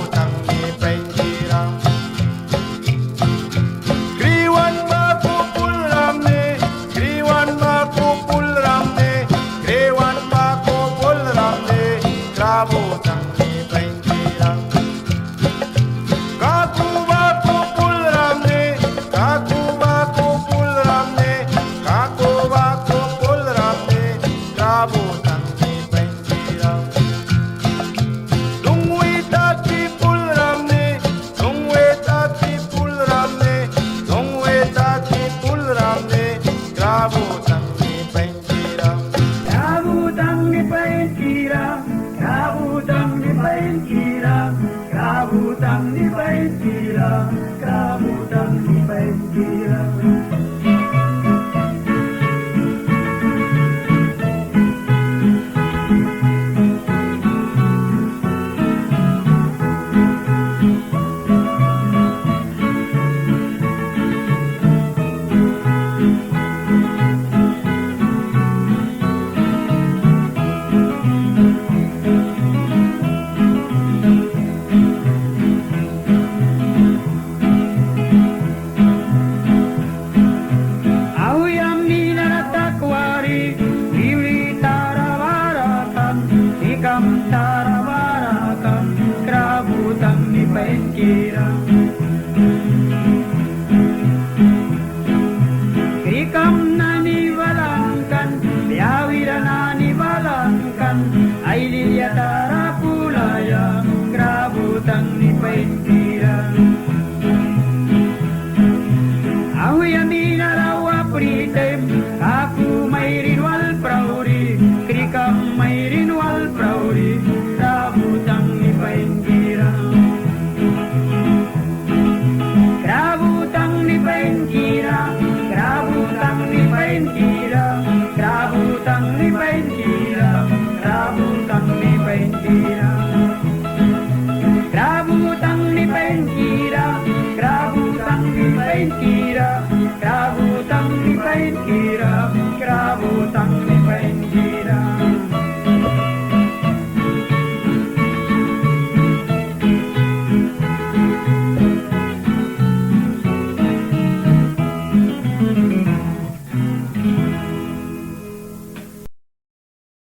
Kabutang ni Pengkira. Griwan makupul ramne, griwan makupul ramne, griwan makupul ramne, kabutang ni Pengkira. Kaku bakupul ramne, kaku bakupul ramne, kaku bakupul ramne, kabutang ni Pengkira. Lungwe taki pul ramne, lungwe taki pul ramne, lungwe taki pul ramne, kabutang ni Pengkira. Kabutang ni Pengkira, kabutang ni Pengkira, kabutang ni Pengkira, kabutang ni Pengkira. Tarabaratan, kabutang ni Pengkira. Krikam na nibalangkan, biyawira na nibalangkan, ay liyatara pulaya, kabutang ni Pengkira. Ahoy amin arawa pritem, aku may rinwal prauri, krikam may rinwal prauri, kabutang ni Pengkira. Kabutang ni Pengkira, kabutang ni Pengkira, kabutang ni Pengkira, kabutang ni Pengkira. Kabutang ni Pengkira, kabutang ni Pengkira, kabutang ni Pengkira,